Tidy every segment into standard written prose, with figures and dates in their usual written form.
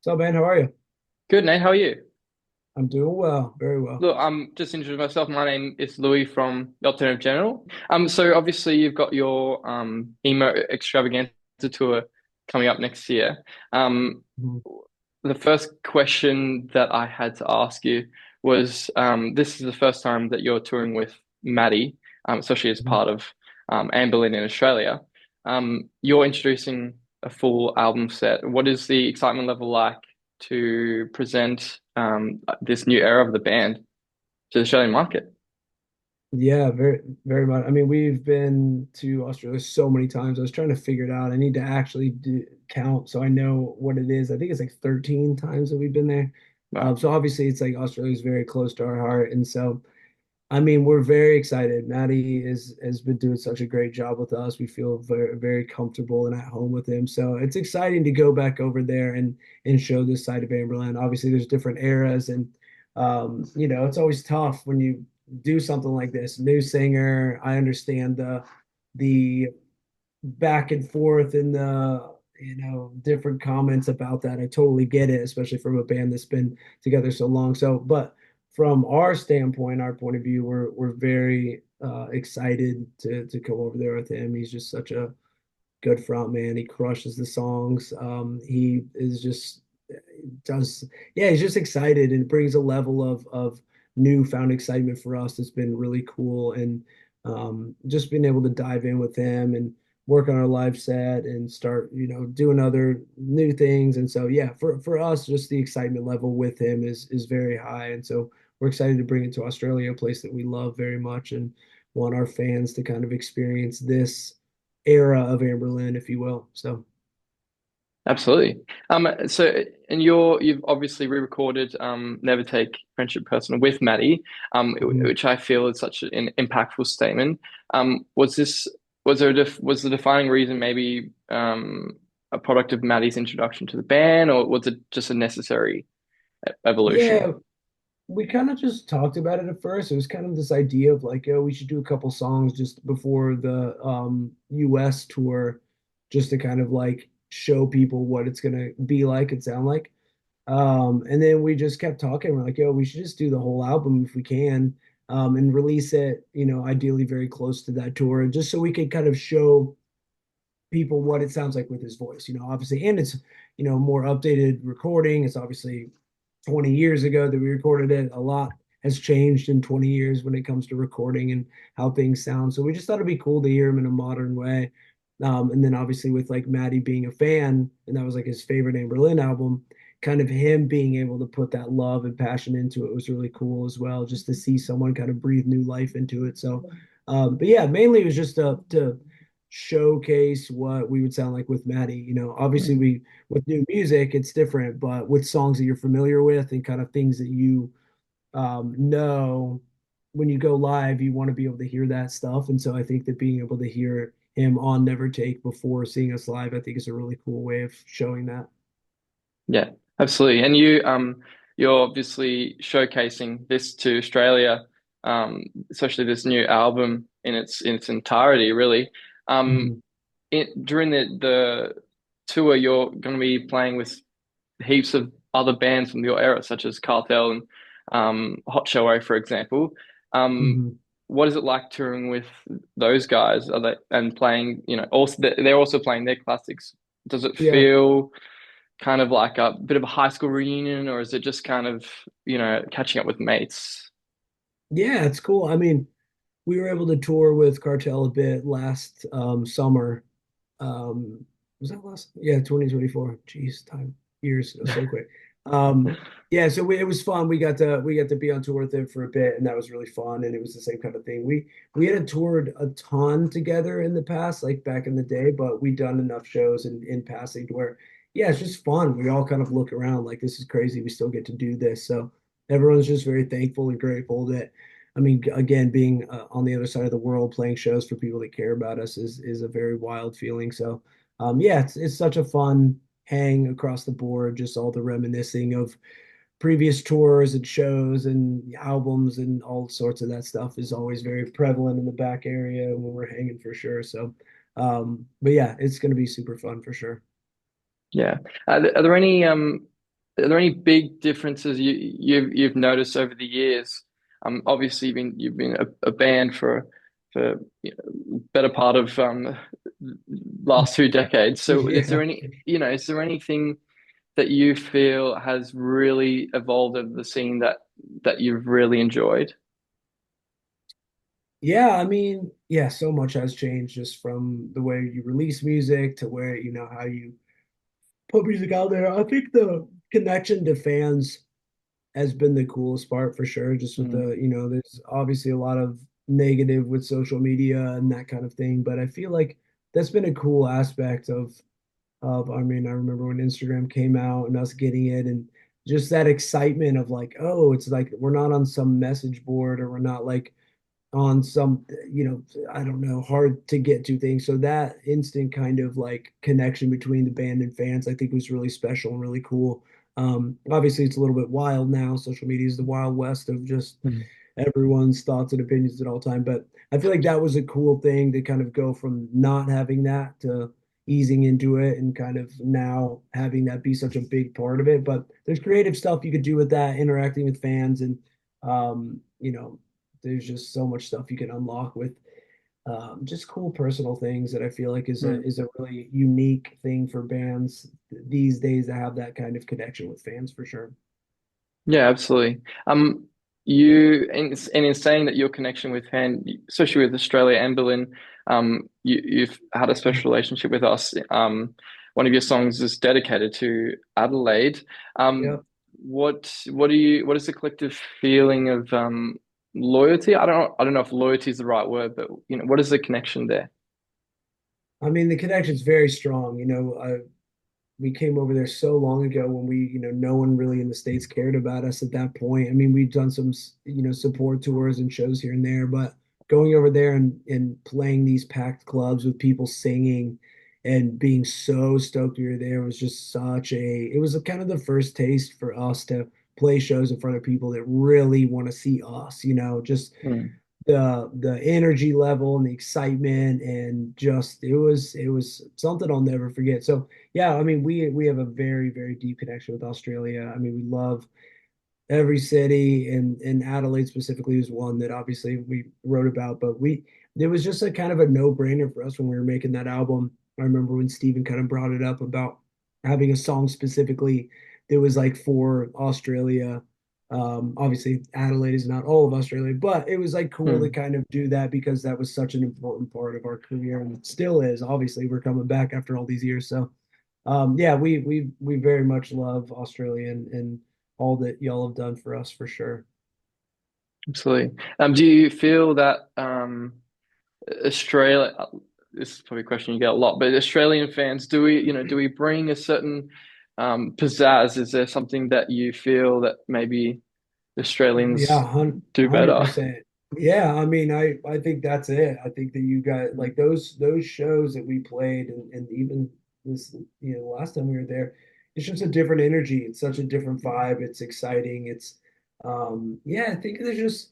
up, man? How are you? Good, Nate. How are you? I'm doing well, very well. Look, I'm just introducing myself. My name is Louis from the Alternative General. So obviously you've got your Emo Extravaganza tour coming up next year. Um, Mhm. the first question that I had to ask you was, this is the first time that you're touring with Matty, especially as Mhm. part of Anberlin in Australia. You're introducing a full album set. What is the excitement level like to present this new era of the band to the Australian market? Yeah, very, very much. I mean, we've been to Australia so many times. I was trying to figure it out. I need to actually count so I know what it is. I think it's like 13 times that we've been there. Wow. So obviously, it's like Australia is very close to our heart, and so I mean, we're very excited. Maddie has been doing such a great job with us. We feel very very comfortable and at home with him. So it's exciting to go back over there and show this side of Amberland. Obviously, there's different eras, and it's always tough when you do something like this. New singer. I understand the back and forth and the different comments about that. I totally get it, especially from a band that's been together so long. So, but from our standpoint, our point of view, we're very excited to go over there with him. He's just such a good front man. He crushes the songs. He is just does yeah, he's just excited and it brings a level of newfound excitement for us that's been really cool. And just being able to dive in with him and work on our live set and start, doing other new things. And so yeah, for us, just the excitement level with him is very high. And so we're excited to bring it to Australia, a place that we love very much and want our fans to kind of experience this era of Amberlin, if you will. So Absolutely. And you've obviously re-recorded "Never Take Friendship Personal" with Maddie, mhm. which I feel is such an impactful statement. Was the defining reason maybe a product of Maddie's introduction to the band, or was it just a necessary evolution? Yeah, we kind of just talked about it at first. It was kind of this idea of like, oh, we should do a couple songs just before the US tour, just to kind of like show people what it's gonna be like and sound like. And then we just kept talking. We're like, yo, we should just do the whole album if we can, and release it, ideally very close to that tour, just so we could kind of show people what it sounds like with his voice, obviously. And it's, more updated recording. It's obviously 20 years ago that we recorded it. A lot has changed in 20 years when it comes to recording and how things sound. So we just thought it'd be cool to hear him in a modern way. And then obviously with like Matty being a fan, and that was like his favorite Anberlin album, kind of him being able to put that love and passion into it was really cool as well, just to see someone kind of breathe new life into it. So, but yeah, mainly it was just to showcase what we would sound like with Matty. Obviously we with new music it's different, but with songs that you're familiar with and kind of things that you know when you go live, you want to be able to hear that stuff. And so I think that being able to hear him on Never Take before seeing us live, I think is a really cool way of showing that. Yeah, absolutely. And you're obviously showcasing this to Australia, especially this new album in its entirety, really. Um, Mhm. during the tour, you're going to be playing with heaps of other bands from your era, such as Cartel and Hot Chelle Rae, for example. Um, Mhm. what is it like touring with those guys? Are they and playing? Also they're also playing their classics. Does it Yeah. feel kind of like a bit of a high school reunion, or is it just kind of, catching up with mates? Yeah, it's cool. I mean, we were able to tour with Cartel a bit last summer. Was that last? Yeah, 2024. Jeez, time years go so quick. Yeah, so it was fun. We got to be on tour with them for a bit, and that was really fun. And it was the same kind of thing. We hadn't toured a ton together in the past, like back in the day, but we done enough shows in passing to where, yeah, it's just fun. We all kind of look around like this is crazy. We still get to do this. So everyone's just very thankful and grateful that. I mean, again, being on the other side of the world, playing shows for people that care about us is a very wild feeling. So, yeah, it's such a fun hang across the board. Just all the reminiscing of previous tours and shows and albums and all sorts of that stuff is always very prevalent in the back area when we're hanging for sure. So, but yeah, it's going to be super fun for sure. Yeah. Are there any are there any big differences you've noticed over the years? Obviously you've been a band for better part of last 2 decades. So Yeah. is there anything that you feel has really evolved over the scene that you've really enjoyed? Yeah, I mean, yeah, so much has changed just from the way you release music to where, how you put music out there. I think the connection to fans has been the coolest part for sure. Just with Mm, there's obviously a lot of negative with social media and that kind of thing, but I feel like that's been a cool aspect I mean, I remember when Instagram came out and us getting it and just that excitement of like, oh, it's like we're not on some message board or we're not like on some, I don't know, hard to get to thing. So that instant kind of like connection between the band and fans, I think was really special and really cool. Obviously, it's a little bit wild now. Social media is the wild west of just mm, everyone's thoughts and opinions at all time. But I feel like that was a cool thing to kind of go from not having that to easing into it and kind of now having that be such a big part of it. But there's creative stuff you could do with that, interacting with fans and um, you know, there's just so much stuff you can unlock with just cool personal things that I feel like is a mm. is a really unique thing for bands these days to have that kind of connection with fans for sure. Yeah, absolutely. You and in saying that your connection with fan, especially with Australia and Berlin, you've had a special relationship with us. One of your songs is dedicated to Adelaide. Yeah. What is the collective feeling of loyalty? I don't know if loyalty is the right word, but what is the connection there? I mean, the connection's very strong. We came over there so long ago when no one really in the States cared about us at that point. I mean, we've done some, support tours and shows here and there, but going over there and playing these packed clubs with people singing and being so stoked we were there was just it was kind of the first taste for us to play shows in front of people that really want to see us, just Mm, the energy level and the excitement and just it was something I'll never forget. So yeah, I mean we have a very very deep connection with Australia. I mean we love every city and Adelaide specifically was one that obviously we wrote about, but we it was just a kind of a no-brainer for us when we were making that album. I remember when Steven kind of brought it up about having a song specifically that was like for Australia. Obviously Adelaide is not all of Australia, but it was like cool to mm. kind of do that because that was such an important part of our career and it still is. Obviously, we're coming back after all these years. So yeah, we very much love Australia and all that y'all have done for us for sure. Absolutely. Do you feel that Australia, this is probably a question you get a lot, but Australian fans, do we bring a certain pizzazz? Is there something that you feel that maybe Yeah, Australians do better? 100%. Yeah, I mean, I think that's it. I think that you got like those shows that we played and even this, last time we were there, it's just a different energy. It's such a different vibe. It's exciting. Yeah, I think there's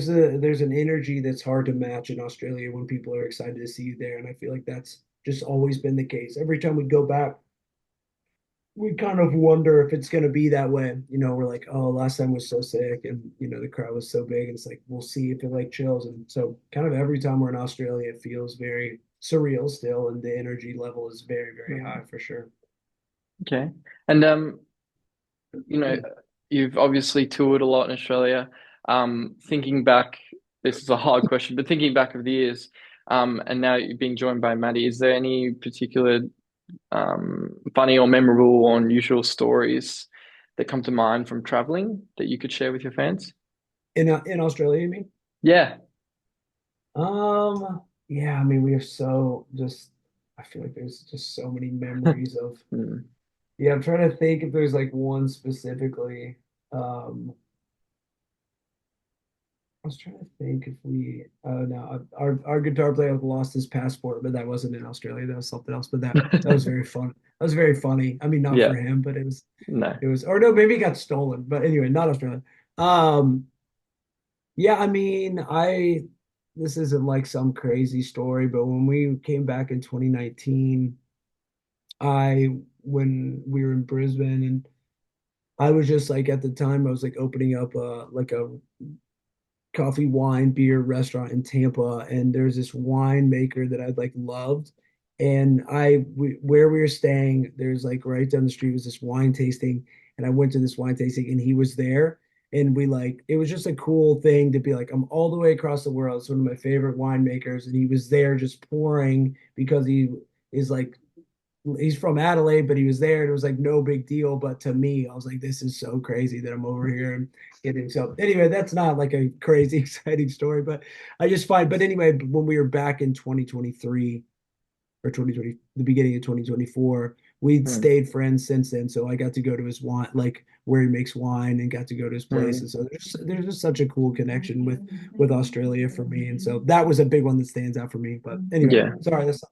an energy that's hard to match in Australia when people are excited to see you there. And I feel like that's just always been the case. Every time we go back, we kind of wonder if it's going to be that way. We're like, oh, last time was so sick, and the crowd was so big. And it's like we'll see if it like chills. And so, kind of every time we're in Australia, it feels very surreal still, and the energy level is very, very high Mm, for sure. okay. And you know, you've obviously toured a lot in Australia. Thinking back, this is a hard question, but thinking back of the years, and now you're being joined by Maddie, is there any particular funny or memorable or unusual stories that come to mind from traveling that you could share with your fans? In Australia, you mean? Yeah. Yeah, I mean, we have so just. I feel like there's just so many memories of. Mm. Yeah, I'm trying to think if there's like one specifically. Um, I was trying to think if we. Oh no, our guitar player lost his passport, but that wasn't in Australia. That was something else. But that was very fun. That was very funny. I mean, not Yeah. for him, but it was. No. It was. Or no, maybe it got stolen. But anyway, not Australia. Um, yeah, I mean, this isn't like some crazy story, but when we came back in 2019, I when we were in Brisbane I was just like at the time I was like opening up like a coffee, wine, beer restaurant in Tampa, and there's this winemaker that I like loved. And where we were staying, there's like right down the street was this wine tasting, and I went to this wine tasting, and he was there, and we like it was just a cool thing to be like I'm all the way across the world. It's one of my favorite winemakers, and he was there just pouring because he is like he's from Adelaide, but he was there and it was like no big deal. But to me, I was like, this is so crazy that I'm over here and getting so anyway, that's not like a crazy exciting story, but I just find but anyway, when we were back in 2023 or 2020, the beginning of 2024, we'd Mm, stayed friends since then. So I got to go to his wine, like where he makes wine and got to go to his place. mm. And so there's just such a cool connection with Australia for me. And so that was a big one that stands out for me. But anyway, Yeah. sorry, that's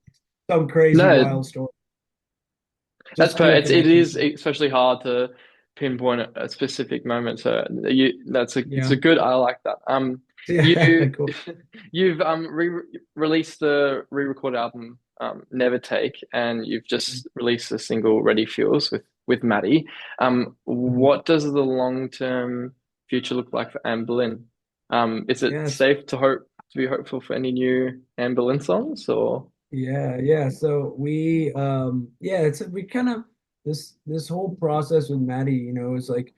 some crazy No, wild story. that's Just fair. cool It connections. is especially hard to pinpoint a specific moment. So it's Yeah. a good. I like that. Yeah. You Cool. you've released the re-recorded album Never Take, and you've just released a single Ready Fuels with Matty. Mhm. What does the long-term future look like for Anberlin? Is it Yes. safe to be hopeful for any new Anberlin songs or? Yeah. Yeah. So yeah, it's we kind of this whole process with Maddie, is like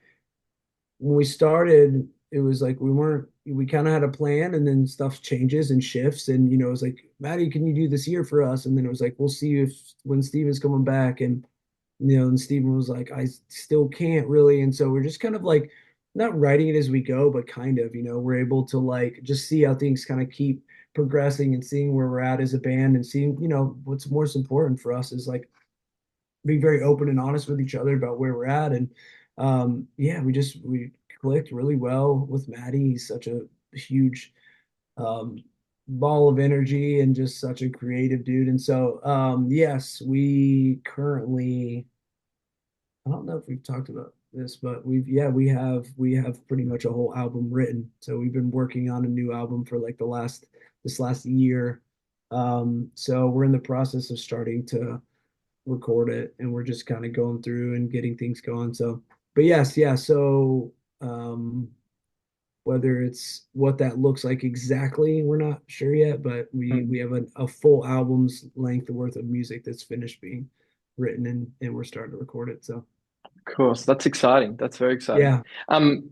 when we started, it was like we kind of had a plan and then stuff changes and shifts. And, it was like, Maddie, can you do this year for us? And then it was like, we'll see if when Steven's coming back. And Steven was like, I still can't really. And so we're just kind of like not writing it as we go, but kind of, we're able to like just see how things kind of keep progressing and seeing where we're at as a band and seeing, what's most important for us is like being very open and honest with each other about where we're at. And yeah, we clicked really well with Maddie. He's such a huge um, ball of energy and just such a creative dude. And so yes, we currently I don't know if we've talked about this, but we have pretty much a whole album written. So we've been working on a new album for like this last year. So we're in the process of starting to record it and we're just kind of going through and getting things going. So, but yes, yeah. So, whether it's what that looks like exactly, we're not sure yet, but we have a full album's length worth of music that's finished being written and we're starting to record it. So, Of course, that's exciting. That's very exciting. yeah.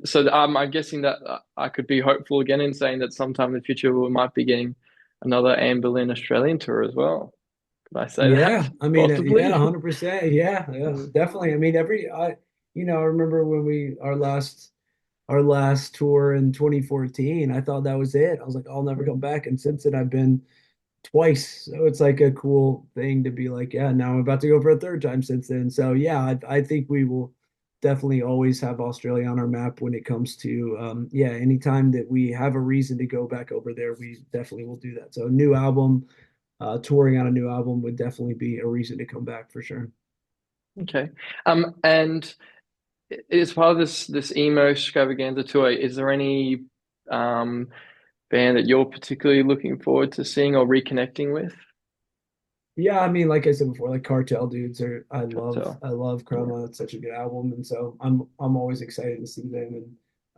So I'm guessing that I could be hopeful again in saying that sometime in the future we might be getting another Anne Boleyn Australian tour as well. Could I say that? Yeah, I mean, yeah, Possibly. 100%. Yeah, yeah, Mm, definitely. I mean, I remember when our last tour in 2014. I thought that was it. I was like, I'll never come mm. back. And since then, I've been twice. So it's like a cool thing to be like, yeah, now I'm about to go for a third time since then. So yeah, I think we will definitely always have Australia on our map when it comes to, yeah, anytime that we have a reason to go back over there, we definitely will do that. So a new album, touring on a new album would definitely be a reason to come back for sure. Okay. And as part of this emo extravaganza tour, is there any um band that you're particularly looking forward to seeing or reconnecting with? Yeah, I mean, like I said before, like Cartel dudes are I love Cartel. I love Yeah. Chroma. It's such a good album, and so I'm always excited to see them,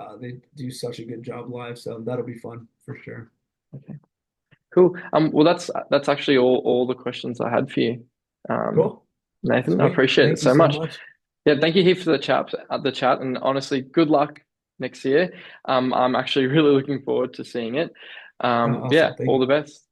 and they do such a good job live, so that'll be fun for sure. Okay. Cool. Well, that's actually all the questions I had for you, um, Cool, Nathan. I sweet. appreciate it Thank you so so much. much. Yeah, thank you here for the chat, and honestly, good luck next year. I'm actually really looking forward to seeing it. Awesome. Yeah, Thank all you. the best.